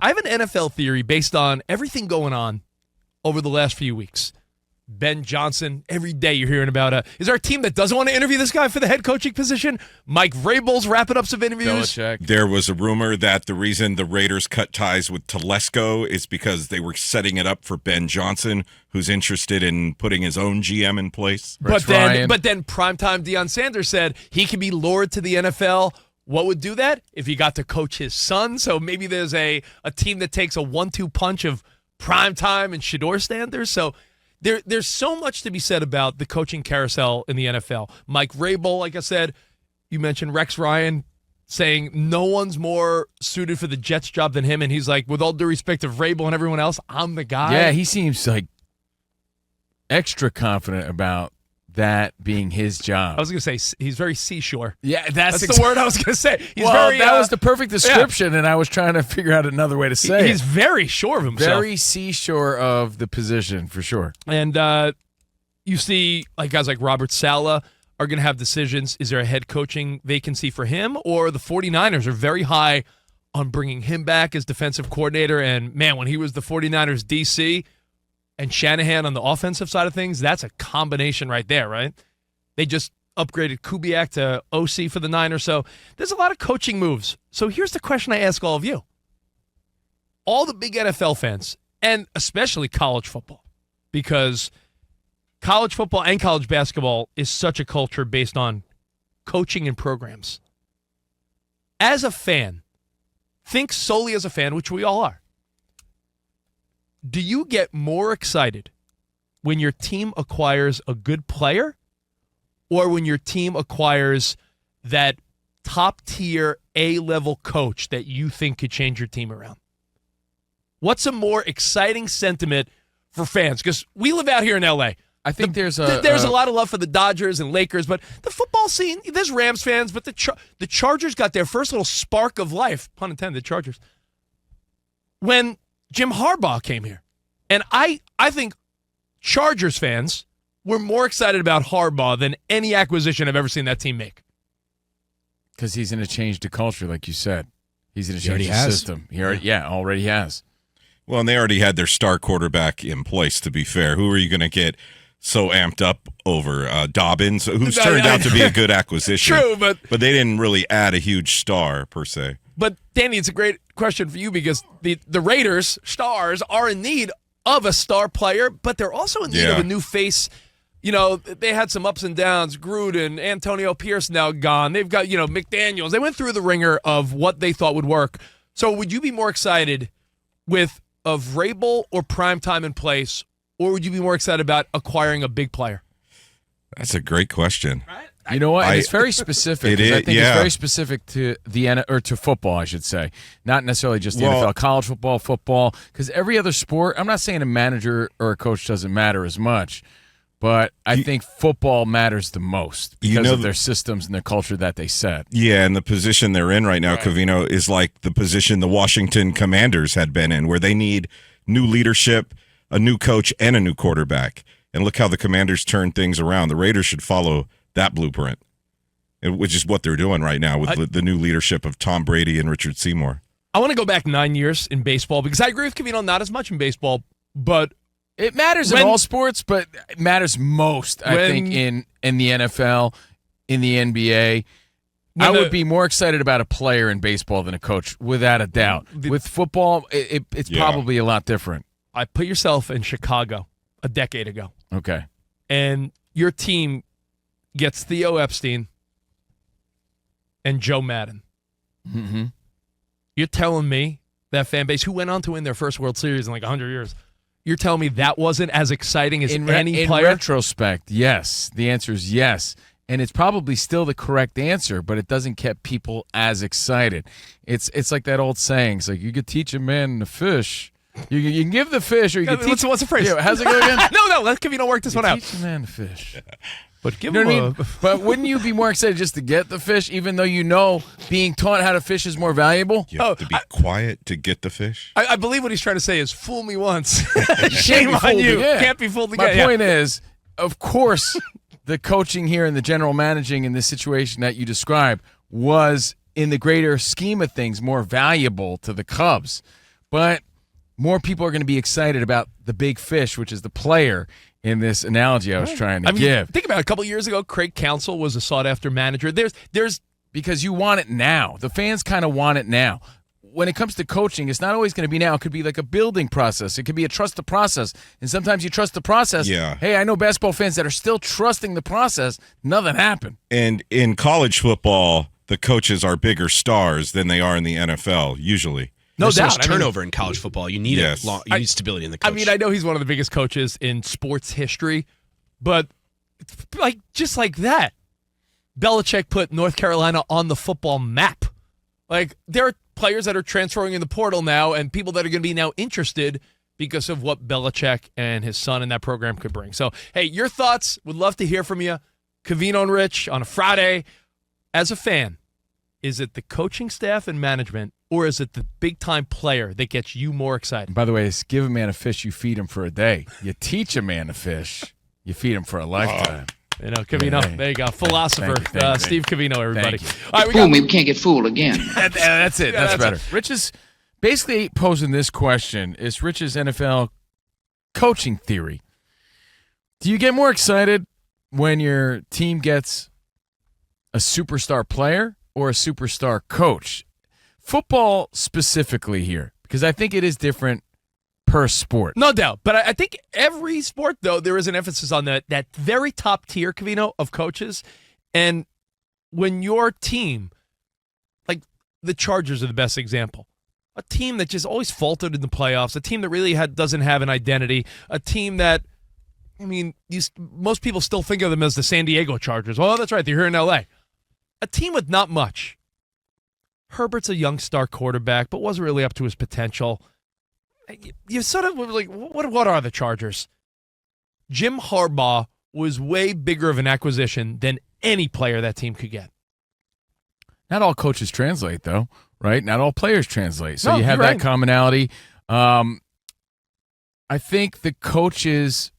I have an NFL theory based on everything going on over the last few weeks. Ben Johnson, every day you're hearing about is there a team that doesn't want to interview this guy for the head coaching position? Mike Vrabel's wrapping up some interviews. Belichick. There was a rumor that the reason the Raiders cut ties with Telesco is because they were setting it up for Ben Johnson, who's interested in putting his own GM in place. But then primetime Deion Sanders said he can be lured to the NFL. What would do that? If he got to coach his son. So maybe there's a team that takes a 1-2 punch of primetime and Shador Sanders. So There's so much to be said about the coaching carousel in the NFL. Mike Vrabel, like I said, you mentioned Rex Ryan saying no one's more suited for the Jets job than him, and he's like, with all due respect to Vrabel and everyone else, I'm the guy. Yeah, he seems like extra confident about that being his job. I was going to say he's very seashore. Yeah, that's the word I was going to say. That was the perfect description, and I was trying to figure out another way to say He's very sure of himself. Very seashore of the position, for sure. And you see like guys like Robert Saleh are going to have decisions. Is there a head coaching vacancy for him? Or the 49ers are very high on bringing him back as defensive coordinator. And, man, when he was the 49ers DC and Shanahan on the offensive side of things, that's a combination right there, right? They just upgraded Kubiak to OC for the Niners. So there's a lot of coaching moves. So here's the question I ask all of you. All the big NFL fans, and especially college football, because college football and college basketball is such a culture based on coaching and programs. As a fan, think solely as a fan, which we all are. Do you get more excited when your team acquires a good player or when your team acquires that top-tier A-level coach that you think could change your team around? What's a more exciting sentiment for fans? Because we live out here in L.A. I think there's a lot of love for the Dodgers and Lakers, but the football scene, there's Rams fans, but the Chargers got their first little spark of life, pun intended, Chargers, when Jim Harbaugh came here. And I think Chargers fans were more excited about Harbaugh than any acquisition I've ever seen that team make. Because he's going to change the culture, like you said. He's going to change the system. He already has. Well, and they already had their star quarterback in place, to be fair. Who are you going to get so amped up over? Dobbins, who's turned out to be a good acquisition. True, but they didn't really add a huge star, per se. But, Danny, it's a great question for you because the Raiders, stars, are in need of a star player, but they're also in need of a new face. You know, they had some ups and downs. Gruden, Antonio Pierce now gone. They've got, McDaniels. They went through the ringer of what they thought would work. So would you be more excited with a Vrabel or primetime in place, or would you be more excited about acquiring a big player? That's a great question. Right? You know what? It's very specific. I think it's very specific to to football, I should say, not necessarily just the NFL, college football. Because every other sport, I'm not saying a manager or a coach doesn't matter as much, but I think football matters the most because of their systems and their culture that they set. Yeah, and the position they're in right now, Covino, is like the position the Washington Commanders had been in, where they need new leadership, a new coach, and a new quarterback. And look how the Commanders turned things around. The Raiders should follow that blueprint, which is what they're doing right now with the new leadership of Tom Brady and Richard Seymour. I want to go back 9 years in baseball because I agree with Covino, not as much in baseball, but it matters in all sports, but it matters most, I think, in the NFL, in the NBA. I would be more excited about a player in baseball than a coach, without a doubt. With football, it's probably a lot different. I put yourself in Chicago a decade ago. Okay. And your team gets Theo Epstein and Joe Madden. Mm-hmm. You're telling me that fan base, who went on to win their first World Series in like 100 years, you're telling me that wasn't as exciting as any player? In retrospect, yes. The answer is yes. And it's probably still the correct answer, but it doesn't get people as excited. It's like that old saying. It's like you could teach a man to fish. You can give the fish, or you can teach. What's the phrase? Yeah, how's it go again? No, let's give you work this one out. Teach a man to fish. But give you know him what I mean? But wouldn't you be more excited just to get the fish, even though being taught how to fish is more valuable? You have to be quiet to get the fish. I believe what he's trying to say is fool me once. Shame on you. Can't be fooled again. My point is, of course, the coaching here and the general managing in this situation that you described was, in the greater scheme of things, more valuable to the Cubs. but more people are going to be excited about the big fish, which is the player in this analogy I was trying to give. Think about it. A couple years ago, Craig Counsell was a sought-after manager. There's because you want it now. The fans kind of want it now. When it comes to coaching, it's not always going to be now. It could be like a building process. It could be a trust the process. And sometimes you trust the process. Yeah. Hey, I know basketball fans that are still trusting the process. Nothing happened. And in college football, the coaches are bigger stars than they are in the NFL, usually. no There's so doubt. much turnover in college football. You need Yes. you need stability in the coach. I mean, I know he's one of the biggest coaches in sports history, but just like that, Belichick put North Carolina on the football map. Like, there are players that are transferring in the portal now and people that are going to be now interested because of what Belichick and his son in that program could bring. So, hey, your thoughts, would love to hear from you. Covino and Rich on a Friday. As a fan, is it the coaching staff and management, or is it the big-time player that gets you more excited? By the way, it's give a man a fish, you feed him for a day. You teach a man to fish, you feed him for a lifetime. You know, Covino, Hey. there you go. Philosopher, Thank you. Steve Covino, everybody. Thank you. All right, Fool me, we can't get fooled again. That's it. Yeah, That's that's better. Rich is basically posing this question. It's Rich's NFL coaching theory. Do you get more excited when your team gets a superstar player or a superstar coach? Football specifically here, because I think it is different per sport. No doubt. But I think every sport, though, there is an emphasis on that very top tier, Covino, of coaches. And when your team, like the Chargers are the best example, a team that just always faltered in the playoffs, a team that really doesn't have an identity, a team that, I mean, most people still think of them as the San Diego Chargers. Oh, that's right. They're here in L.A. A team with not much. Herbert's a young star quarterback, but wasn't really up to his potential. You sort of like, what are the Chargers? Jim Harbaugh was way bigger of an acquisition than any player that team could get. Not all coaches translate, though, right? Not all players translate. So No, you have you're that right. commonality. I think the coaches,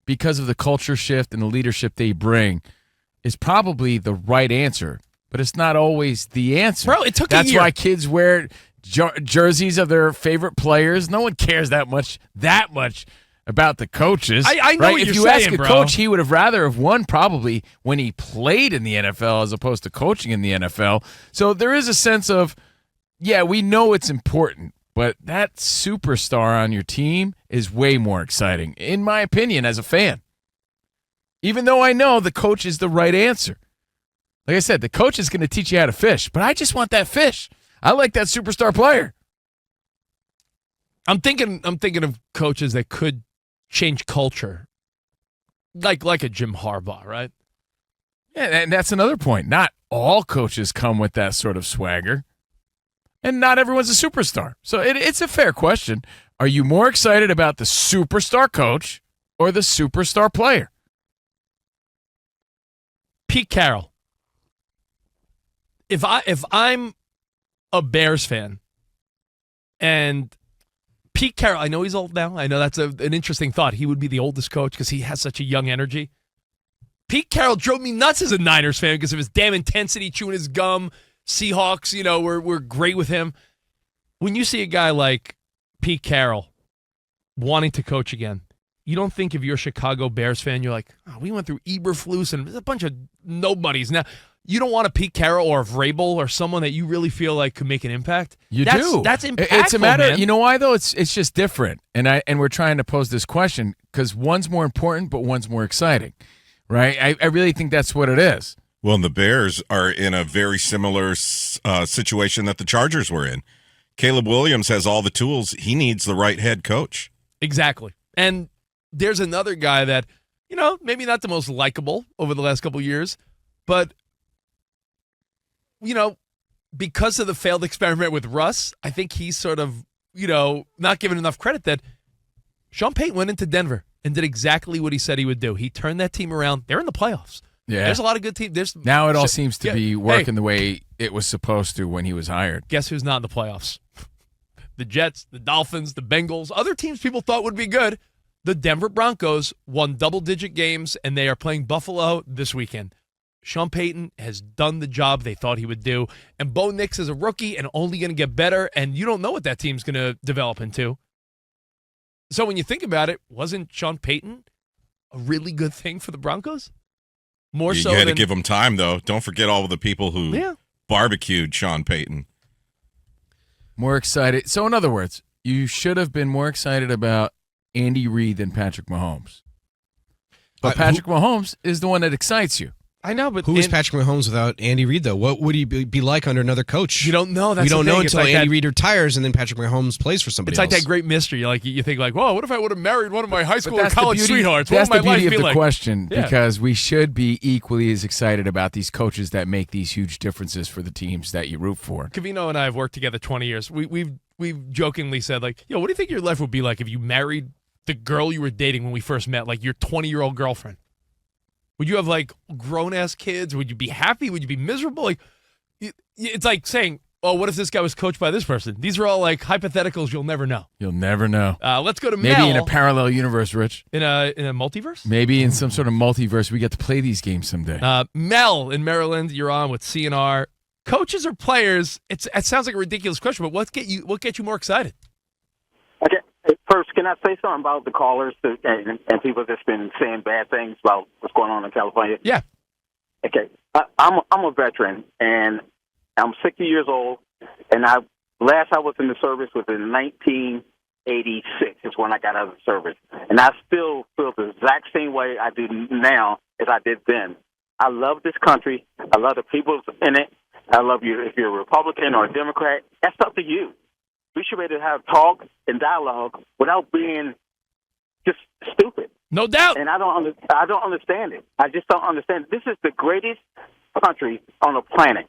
because of the culture shift and the leadership they bring, is probably the right answer, but it's not always the answer. Bro, it took a That's year. why kids wear jerseys of their favorite players. No one cares that much about the coaches. I know right? what If you're you ask saying, a bro. coach, he would have rather have won probably when he played in the NFL as opposed to coaching in the NFL. So there is a sense of, yeah, we know it's important, but that superstar on your team is way more exciting, in my opinion, as a fan. Even though I know the coach is the right answer. Like I said, the coach is going to teach you how to fish, but I just want that fish. I like that superstar player. I'm thinking of coaches that could change culture, like a Jim Harbaugh, right? Yeah, and that's another point. Not all coaches come with that sort of swagger, and not everyone's a superstar. So it's a fair question. Are you more excited about the superstar coach or the superstar player? Pete Carroll. If I'm a Bears fan, and Pete Carroll, I know he's old now. I know that's an interesting thought. He would be the oldest coach because he has such a young energy. Pete Carroll drove me nuts as a Niners fan because of his damn intensity, chewing his gum. Seahawks, were great with him. When you see a guy like Pete Carroll wanting to coach again, you don't think if you're a Chicago Bears fan, you're like, oh, we went through Eberflus and a bunch of nobodies. Now, you don't want a Pete Carroll or a Vrabel or someone that you really feel like could make an impact. You That's do. impactful, It's a matter. man. You know why though? It's just different, and we're trying to pose this question because one's more important, but one's more exciting, right? I really think that's what it is. Well, and the Bears are in a very similar situation that the Chargers were in. Caleb Williams has all the tools. He needs the right head coach. Exactly. And there's another guy that, maybe not the most likable over the last couple of years, but, because of the failed experiment with Russ, I think he's sort of, not given enough credit that Sean Payton went into Denver and did exactly what he said he would do. He turned that team around. They're in the playoffs. Yeah. There's a lot of good teams. Now it all seems to Yeah. be working Hey, the way it was supposed to when he was hired. guess who's not in the playoffs? The Jets, the Dolphins, the Bengals, other teams people thought would be good. The Denver Broncos won double-digit games, and they are playing Buffalo this weekend. Sean Payton has done the job they thought he would do, and Bo Nix is a rookie and only going to get better, and you don't know what that team's going to develop into. So when you think about it, wasn't Sean Payton a really good thing for the Broncos? More so you had than, to give him time, though. Don't forget all of the people who barbecued Sean Payton. More excited. So in other words, you should have been more excited about Andy Reid than Patrick Mahomes. But Patrick Mahomes is the one that excites you. I know, but who is Patrick Mahomes without Andy Reid, though? What would he be like under another coach? You don't know. We don't know until Andy Reid retires, and then Patrick Mahomes plays for somebody else. It's like that great mystery. Like you think, like, whoa, what if I would have married one of my high school or that's college sweethearts? That's what would the my beauty life of be the like? question, Yeah. because we should be equally as excited about these coaches that make these huge differences for the teams that you root for. Covino and I have worked together 20 years. We've jokingly said, like, yo, what do you think your life would be like if you married the girl you were dating when we first met, like your 20-year-old girlfriend? Would you have, like, grown-ass kids? Would you be happy? Would you be miserable? Like, it's like saying, oh, what if this guy was coached by this person? These are all, like, hypotheticals you'll never know. You'll never know. Let's go to Maybe Mel. in a parallel universe, Rich. In a multiverse? Maybe in some sort of multiverse, we get to play these games someday. Mel in Maryland, you're on with CNR. Coaches or players? It sounds like a ridiculous question, but what get you more excited? Okay. First, can I say something about the callers and people that's been saying bad things about what's going on in California? Yeah. Okay. I'm a veteran, and I'm 60 years old, and I was in the service was in 1986 is when I got out of the service, and I still feel the exact same way I do now as I did then. I love this country. I love the people in it. I love you. If you're a Republican or a Democrat, that's up to you. We should be able to have talk and dialogue without being just stupid. No doubt. And I don't understand it. I just don't understand it. This is the greatest country on the planet.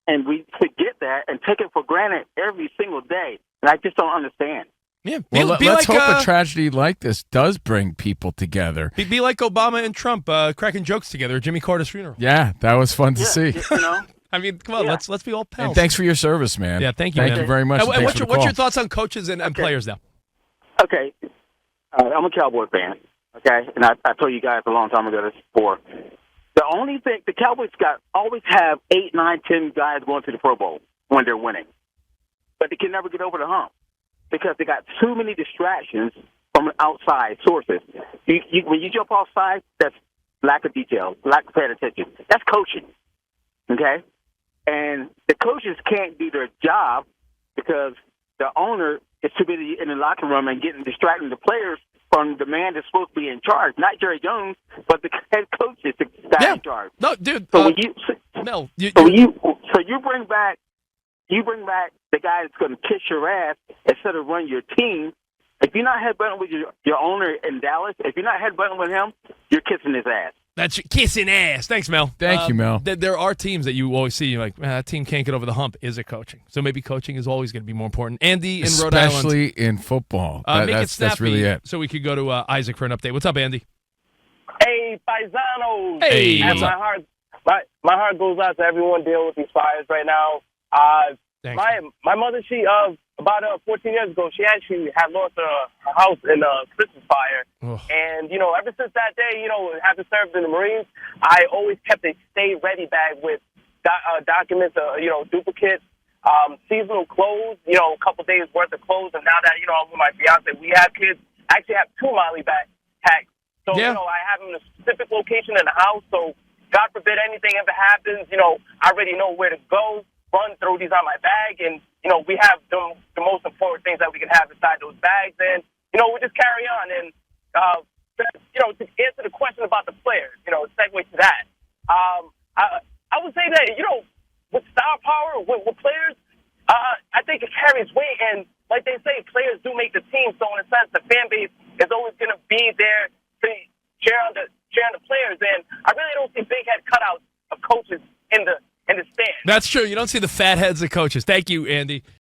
And we forget that and take it for granted every single day. And I just don't understand. Yeah. Well, let's hope a tragedy like this does bring people together. Be like Obama and Trump cracking jokes together at Jimmy Carter's funeral. Yeah, that was fun to see. You know? I mean, come on, let's be all pals. And thanks for your service, man. Yeah, thank you, Thank man. you very much. And what's your thoughts on coaches and players now? Okay. I'm a Cowboy fan, okay? And I told you guys a long time ago this before. The only thing, the Cowboys always have 8, 9, 10 guys going to the Pro Bowl when they're winning. But they can never get over the hump because they got too many distractions from outside sources. When you jump offside, that's lack of detail, lack of paying attention. That's coaching, okay? And the coaches can't do their job because the owner is too busy in the locker room and distracting the players from the man that's supposed to be in charge. Not Jerry Jones, but the head coach is the guy in charge. No, dude. So you bring back the guy that's going to kiss your ass instead of run your team. If you're not headbutting with your owner in Dallas, if you're not headbutting with him, you're kissing his ass. That's kissing ass. Thanks, Mel. Thank you, Mel. There are teams that you always see, you're like, man, that team can't get over the hump. Is it coaching? So maybe coaching is always going to be more important. Andy in Rhode Island. Especially in football. Make it snappy, that's really it. So we could go to Isaac for an update. What's up, Andy? Hey, paisanos. Hey. And my heart goes out to everyone dealing with these fires right now. Thanks. My mother, she about 14 years ago, she actually had lost her house in a Christmas fire. Ugh. And, ever since that day, having served in the Marines, I always kept a stay-ready bag with documents, duplicates, seasonal clothes, a couple days' worth of clothes. And now that, I'm with my fiance, we have kids. I actually have 2 Molly packs. So, I have them in a specific location in the house. So, God forbid anything ever happens, I already know where to go. Run, throw these on my bag, and we have the most important things that we can have inside those bags, and we just carry on. And to answer the question about the players, segue to that, I would say that with star power, with players, I think it carries weight, and like they say, players do make the team. So in a sense, the fan base is always going to be there to cheer on the players, and I really don't see big head cutouts of coaches in the stand. That's true. You don't see the fat heads of coaches. Thank you, Andy.